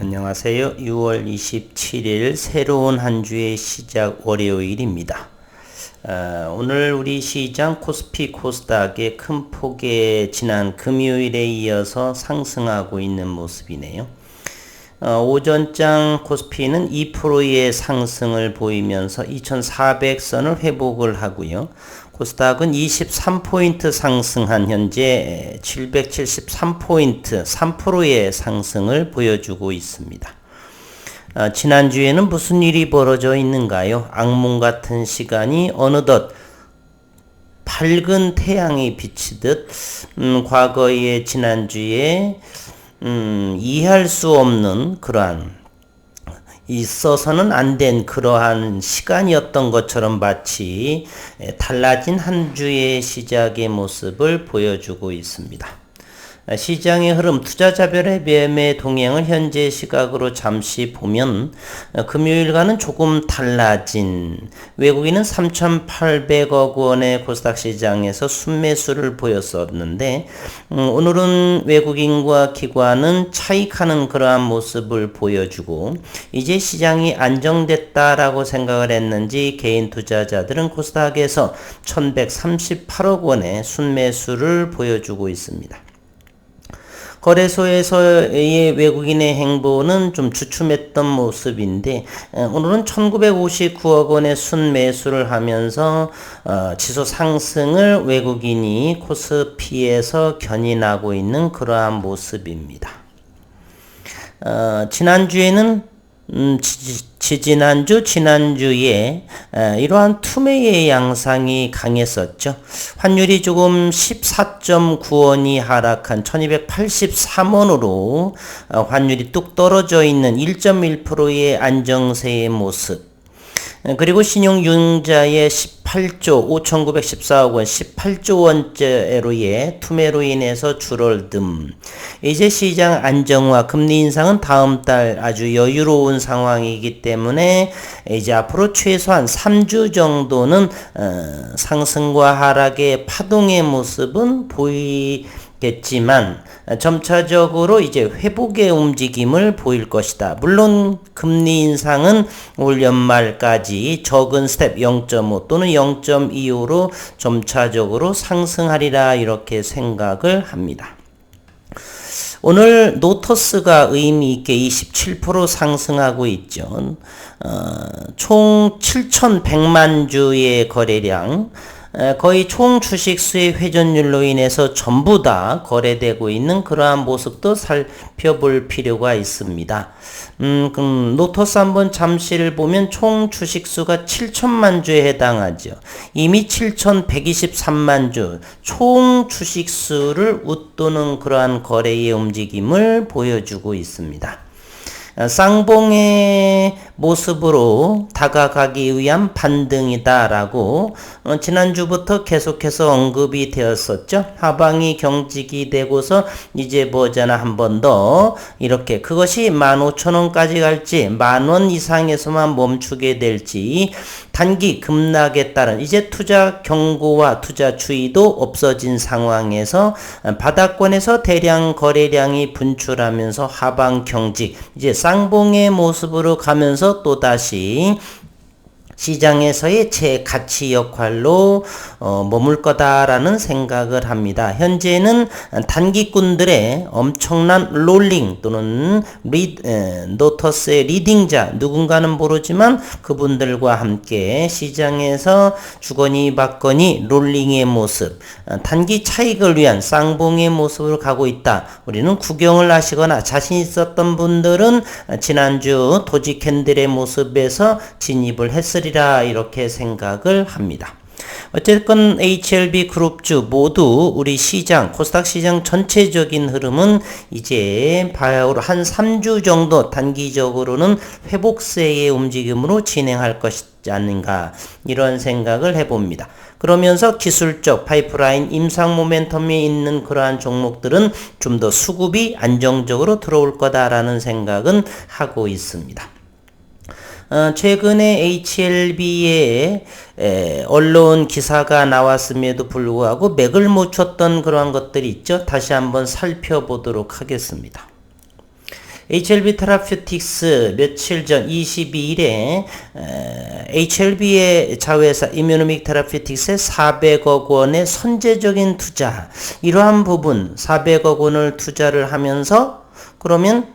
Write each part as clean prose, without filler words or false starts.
안녕하세요. 6월 27일 새로운 한 주의 시작 월요일입니다. 오늘 우리 시장 코스피 코스닥의 큰 폭의 지난 금요일에 이어서 상승하고 있는 모습이네요. 오전장 코스피는 2%의 상승을 보이면서 2400선을 회복을 하고요. 코스닥은 23포인트 상승한 현재 773포인트 3%의 상승을 보여주고 있습니다. 지난주에는 무슨 일이 벌어져 있는가요? 악몽 같은 시간이 어느덧 밝은 태양이 비치듯 과거의 지난주에 이해할 수 없는 그러한 있어서는 안 된 그러한 시간이었던 것처럼 마치 달라진 한 주의 시작의 모습을 보여주고 있습니다. 시장의 흐름, 투자자별의 매매 동향을 현재 시각으로 잠시 보면 금요일과는 조금 달라진 외국인은 3,800억 원의 코스닥 시장에서 순매수를 보였었는데 오늘은 외국인과 기관은 차익하는 그러한 모습을 보여주고 이제 시장이 안정됐다라고 생각을 했는지 개인 투자자들은 코스닥에서 1,138억 원의 순매수를 보여주고 있습니다. 거래소에서의 외국인의 행보는 좀 주춤했던 모습인데 오늘은 1959억 원의 순매수를 하면서 지수 상승을 외국인이 코스피에서 견인하고 있는 그러한 모습입니다. 지난주에는 지난주에 이러한 투매의 양상이 강했었죠. 환율이 조금 14.9원이 하락한 1283원으로 환율이 뚝 떨어져 있는 1.1%의 안정세의 모습. 그리고 신용융자의 18조 5,914억 원 18조 원째로의 투매로 인해서 줄어듦. 이제 시장 안정화 금리 인상은 다음 달 아주 여유로운 상황이기 때문에 이제 앞으로 최소한 3주 정도는 상승과 하락의 파동의 모습은 겠지만 점차적으로 이제 회복의 움직임을 보일 것이다. 물론 금리 인상은 올 연말까지 적은 스텝 0.5 또는 0.25로 점차적으로 상승하리라 이렇게 생각을 합니다. 오늘 노터스가 의미 있게 27% 상승하고 있죠. 총 7,100만 주의 거래량, 거의 총 주식수의 회전율로 인해서 전부 다 거래되고 있는 그러한 모습도 살펴볼 필요가 있습니다. 노터스 한번 잠시를 보면 총 주식수가 7천만 주에 해당하죠. 이미 7,123만 주, 총 주식수를 웃도는 그러한 거래의 움직임을 보여주고 있습니다. 쌍봉의 모습으로 다가가기 위한 반등이다라고 지난주부터 계속해서 언급이 되었었죠. 하방이 경직이 되고서 이제 뭐잖아 한 번 더 이렇게 그것이 15,000원까지 갈지 10,000원 이상에서만 멈추게 될지 단기 급락에 따른 이제 투자 경고와 투자 주의도 없어진 상황에서 바닥권에서 대량 거래량이 분출하면서 하방 경직 이제 쌍봉의 모습으로 가면서 또다시 시장에서의 제 가치 역할로 머물 거다라는 생각을 합니다. 현재는 단기꾼들의 엄청난 롤링 또는 노터스의 리딩자 누군가는 모르지만 그분들과 함께 시장에서 주거니 받거니 롤링의 모습 단기 차익을 위한 쌍봉의 모습으로 가고 있다. 우리는 구경을 하시거나 자신 있었던 분들은 지난주 도지 캔들의 모습에서 진입을 했으리라 이렇게 생각을 합니다. 어쨌건 HLB 그룹주 모두 우리 시장 코스닥 시장 전체적인 흐름은 이제 바야흐로 한 3주 정도 단기적으로는 회복세의 움직임으로 진행할 것이지 않는가 이런 생각을 해봅니다. 그러면서 기술적 파이프라인 임상 모멘텀이 있는 그러한 종목들은 좀 더 수급이 안정적으로 들어올 거다라는 생각은 하고 있습니다. 최근에 HLB에 언론 기사가 나왔음에도 불구하고 맥을 못 쳤던 그러한 것들이 있죠. 다시 한번 살펴보도록 하겠습니다. HLB 테라퓨틱스 며칠 전 22일에 HLB의 자회사 이뮤노믹 테라퓨틱스의 400억 원의 선제적인 투자, 이러한 부분 400억 원을 투자를 하면서 그러면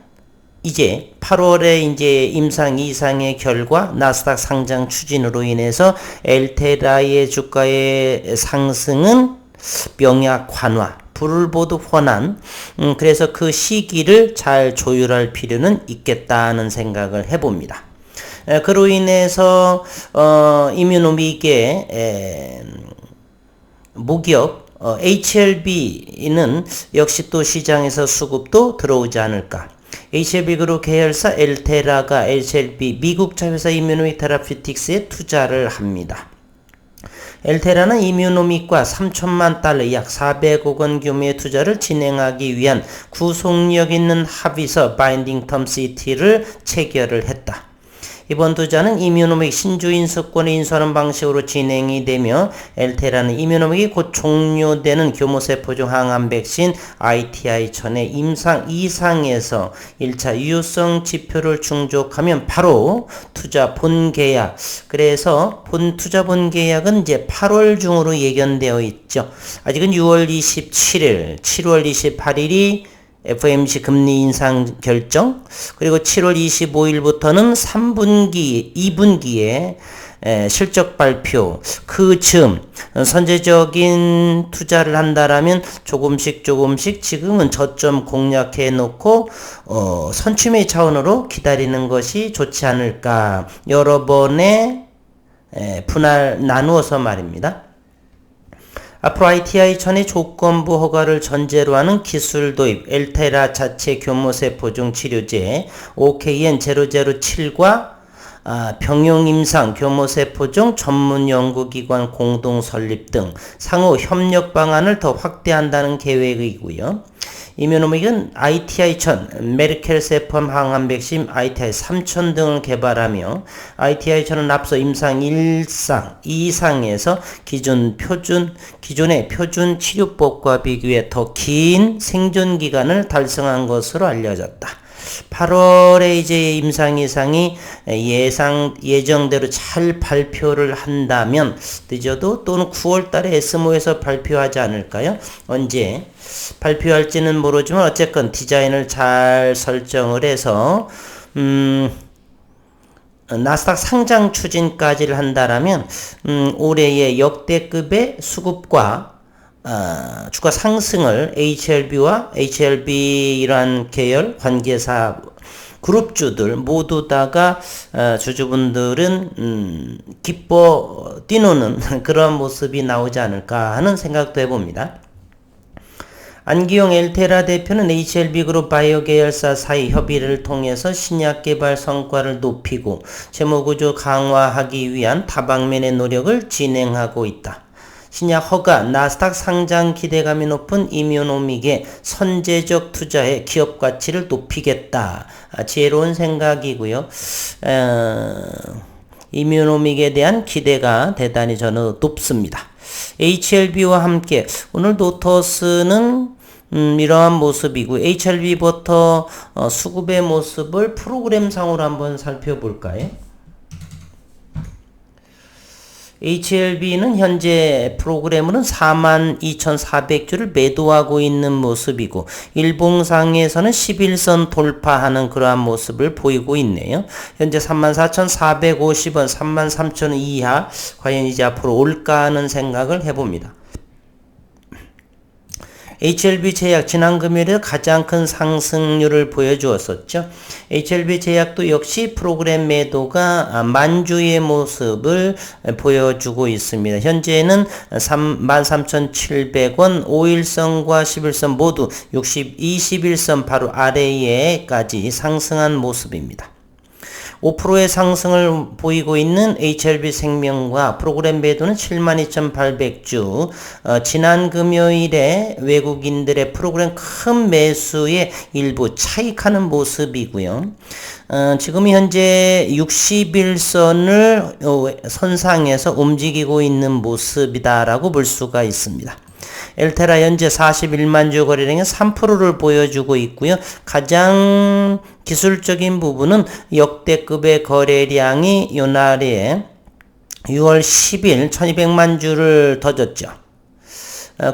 이제 8월에 이제 임상 2상의 결과 나스닥 상장 추진으로 인해서 엘테라의 주가의 상승은 명약 환화, 불을 보듯 훤한, 그래서 그 시기를 잘 조율할 필요는 있겠다는 생각을 해봅니다. 그로 인해서 이뮤노믹의 무기업 HLB는 역시 또 시장에서 수급도 들어오지 않을까. HLB 그룹 계열사 엘테라가 HLB 미국 자회사 이뮤노믹 테라퓨틱스에 투자를 합니다. 엘테라는 이뮤노믹과 3천만 달러 약 400억 원 규모의 투자를 진행하기 위한 구속력 있는 합의서 바인딩 텀 CT를 체결을 했다. 이번 투자는 이뮤노믹 신주 인수권을 인수하는 방식으로 진행이 되며 엘테라는 이뮤노믹이 곧 종료되는 교모세포종 항암 백신 ITI-1000의 임상 2상에서 1차 유효성 지표를 충족하면 바로 투자 본계약, 그래서 투자 본계약은 이제 8월 중으로 예견되어 있죠. 아직은 6월 27일, 7월 28일이 FOMC 금리 인상 결정, 그리고 7월 25일부터는 3분기, 2분기에 실적 발표, 그 즈음 선제적인 투자를 한다라면 조금씩 지금은 저점 공략해 놓고 선취매 차원으로 기다리는 것이 좋지 않을까. 여러 번의 분할 나누어서 말입니다. 앞으로 ITI-1000의 조건부 허가를 전제로 하는 기술 도입, 엘테라 자체 교모세포종 치료제 OKN-007과 병용 임상 교모세포종 전문 연구기관 공동 설립 등 상호 협력 방안을 더 확대한다는 계획이고요. 이뮤노믹은 ITI-1000, 메르켈 세포암 항암 백신 ITI-3000 등을 개발하며 ITI-1000은 앞서 임상 1상, 2상에서 기존의 표준 치료법과 비교해 더 긴 생존 기간을 달성한 것으로 알려졌다. 8월에 이제 임상 2상이 예정대로 잘 발표를 한다면 늦어도 또는 9월 달에 에스모에서 발표하지 않을까요? 언제 발표할지는 모르지만 어쨌건 디자인을 잘 설정을 해서 나스닥 상장 추진까지를 한다라면 올해의 역대급의 수급과 주가 상승을 HLB 이러한 계열 관계사 그룹주들 모두 다가 주주분들은 기뻐 뛰노는 그런 모습이 나오지 않을까 하는 생각도 해봅니다. 안기용 엘테라 대표는 HLB 그룹 바이오 계열사 사이 협의를 통해서 신약 개발 성과를 높이고 재무구조 강화하기 위한 다방면의 노력을 진행하고 있다. 신약 허가, 나스닥 상장 기대감이 높은 이뮤노믹의 선제적 투자에 기업 가치를 높이겠다. 지혜로운 생각이고요. 이뮤노믹에 대한 기대가 대단히 저는 높습니다. HLB와 함께 오늘 노터스는 이러한 모습이고 HLB부터 수급의 모습을 프로그램상으로 한번 살펴볼까요? HLB는 현재 프로그램으로는 42,400주를 매도하고 있는 모습이고 일봉상에서는 11선 돌파하는 그러한 모습을 보이고 있네요. 현재 34,450원, 33,000원 이하 과연 이제 앞으로 올까 하는 생각을 해봅니다. HLB 제약 지난 금요일에 가장 큰 상승률을 보여주었었죠. HLB 제약도 역시 프로그램 매도가 만주의 모습을 보여주고 있습니다. 현재는 13,700원 5일선과 11선 모두 21선 바로 아래에까지 상승한 모습입니다. 5%의 상승을 보이고 있는 HLB 생명과 프로그램 매도는 72,800주. 지난 금요일에 외국인들의 프로그램 큰 매수에 일부 차익하는 모습이고요. 지금 현재 61선을 선상에서 움직이고 있는 모습이다라고 볼 수가 있습니다. 엘테라 현재 41만 주 거래량의 3%를 보여주고 있고요. 가장 기술적인 부분은 역대급의 거래량이 요날에 6월 10일 1200만 주를 터졌죠.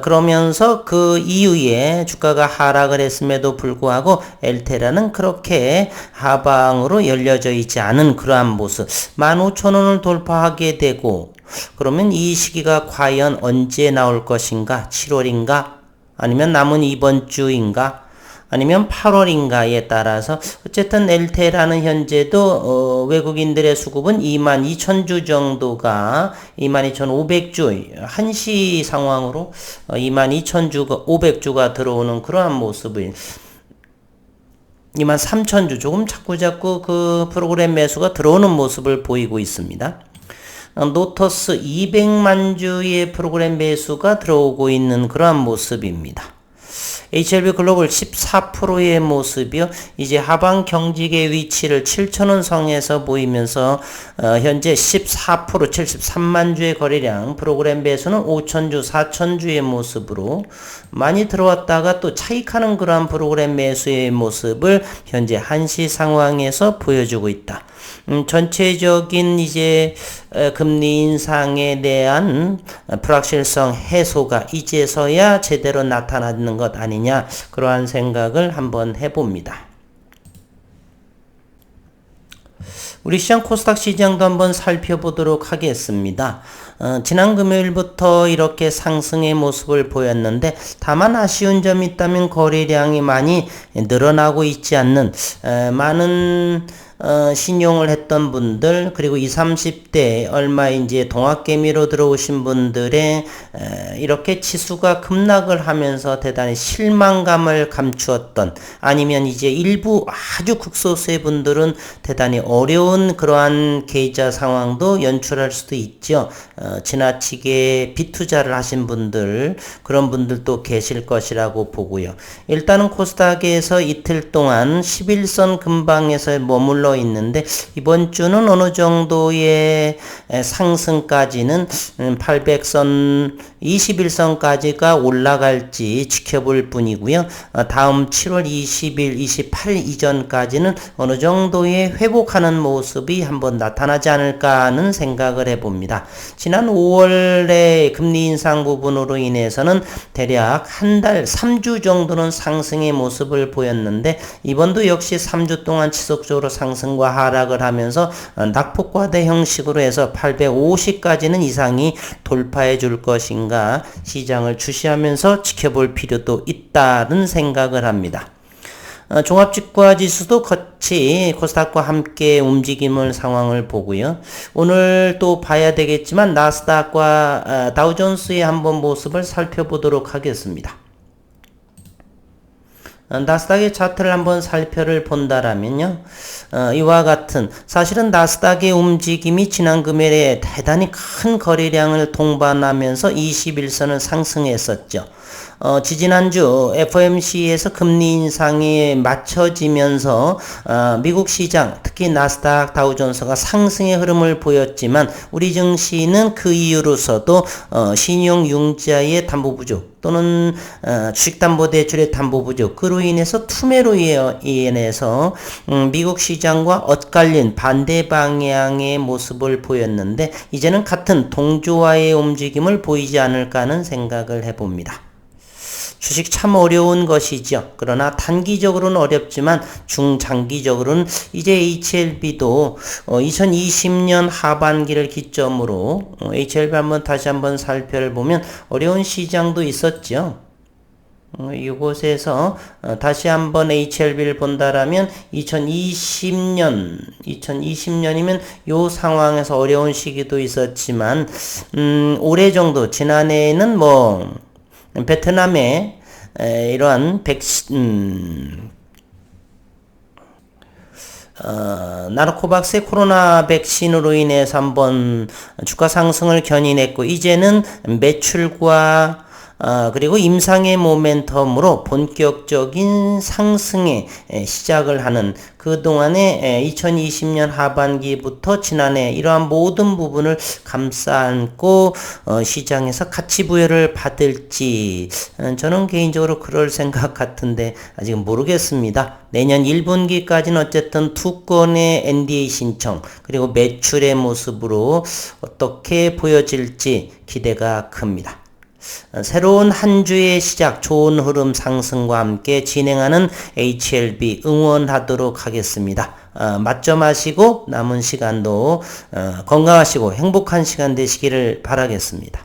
그러면서 그 이후에 주가가 하락을 했음에도 불구하고 엘테라는 그렇게 하방으로 열려져 있지 않은 그러한 모습. 15,000원을 돌파하게 되고 그러면 이 시기가 과연 언제 나올 것인가? 7월인가? 아니면 남은 이번 주인가? 아니면 8월인가에 따라서 어쨌든 엘테라는 현재도 외국인들의 수급은 22,000주 정도가 22,500주 한시 상황으로 22,000주가 500주가 들어오는 그러한 모습을 23,000주 조금 자꾸자꾸 그 프로그램 매수가 들어오는 모습을 보이고 있습니다. 노터스 200만 주의 프로그램 매수가 들어오고 있는 그러한 모습입니다. HLB 글로벌 14%의 모습이요. 이제 하방 경직의 위치를 7,000원 선에서 보이면서 현재 14% 73만 주의 거래량, 프로그램 배수는 5,000주 4,000주의 모습으로 많이 들어왔다가 또 차익하는 그러한 프로그램 매수의 모습을 현재 한시 상황에서 보여주고 있다. 전체적인 이제 금리 인상에 대한 불확실성 해소가 이제서야 제대로 나타나는 것 아니냐, 그러한 생각을 한번 해봅니다. 우리 시장 코스닥 시장도 한번 살펴보도록 하겠습니다. 지난 금요일부터 이렇게 상승의 모습을 보였는데 다만 아쉬운 점이 있다면 거래량이 많이 늘어나고 있지 않는 많은 신용을 했던 분들, 그리고 20, 30대 얼마 이제 동학개미로 들어오신 분들의 이렇게 지수가 급락을 하면서 대단히 실망감을 감추었던, 아니면 이제 일부 아주 극소수의 분들은 대단히 어려운 그러한 계좌 상황도 연출할 수도 있죠. 지나치게 빚투자를 하신 분들, 그런 분들도 계실 것이라고 보고요. 일단은 코스닥에서 이틀 동안 11선 근방에서 머물러 있는데 이번 주는 어느 정도의 상승까지는 800선 21선까지가 올라갈지 지켜볼 뿐이고요. 다음 7월 20일 28일 이전까지는 어느 정도의 회복하는 모습이 한번 나타나지 않을까 하는 생각을 해봅니다. 지난 5월에 금리 인상 부분으로 인해서는 대략 한 달 3주 정도는 상승의 모습을 보였는데 이번도 역시 3주 동안 지속적으로 상승과 하락을 하면서 낙폭과대 형식으로 해서 850까지는 이상이 돌파해 줄 것인가 시장을 주시하면서 지켜볼 필요도 있다는 생각을 합니다. 종합주가지수도 같이 코스닥과 함께 움직임을 상황을 보고요. 오늘 또 봐야 되겠지만 나스닥과 다우존스의 한번 모습을 살펴보도록 하겠습니다. 나스닥의 차트를 한번 살펴를 본다라면요. 이와 같은, 사실은 나스닥의 움직임이 지난 금요일에 대단히 큰 거래량을 동반하면서 21선을 상승했었죠. 지지난주 FOMC에서 금리 인상이 맞춰지면서 미국 시장, 특히 나스닥 다우존스가 상승의 흐름을 보였지만 우리 증시는 그 이후로서도 신용융자의 담보 부족 또는 주식담보대출의 담보 부족, 그로 인해서 투매로 인해서 미국 시장과 엇갈린 반대 방향의 모습을 보였는데 이제는 같은 동조화의 움직임을 보이지 않을까 하는 생각을 해봅니다. 주식 참 어려운 것이죠. 그러나 단기적으로는 어렵지만 중장기적으로는 이제 HLB도 2020년 하반기를 기점으로 HLB 다시 한번 살펴보면 어려운 시장도 있었죠. 이곳에서 다시 한번 HLB를 본다라면 2020년이면 요 상황에서 어려운 시기도 있었지만 올해 정도, 지난해에는 베트남의 이러한 나르코박스의 코로나 백신으로 인해서 한번 주가 상승을 견인했고 이제는 매출과 그리고 임상의 모멘텀으로 본격적인 상승의 시작을 하는 그동안에 2020년 하반기부터 지난해 이러한 모든 부분을 감싸안고 시장에서 가치 부여를 받을지 저는 개인적으로 그럴 생각 같은데 아직은 모르겠습니다. 내년 1분기까지는 어쨌든 두 건의 NDA 신청 그리고 매출의 모습으로 어떻게 보여질지 기대가 큽니다. 새로운 한 주의 시작, 좋은 흐름 상승과 함께 진행하는 HLB 응원하도록 하겠습니다. 맛점하시고 남은 시간도 건강하시고 행복한 시간 되시기를 바라겠습니다.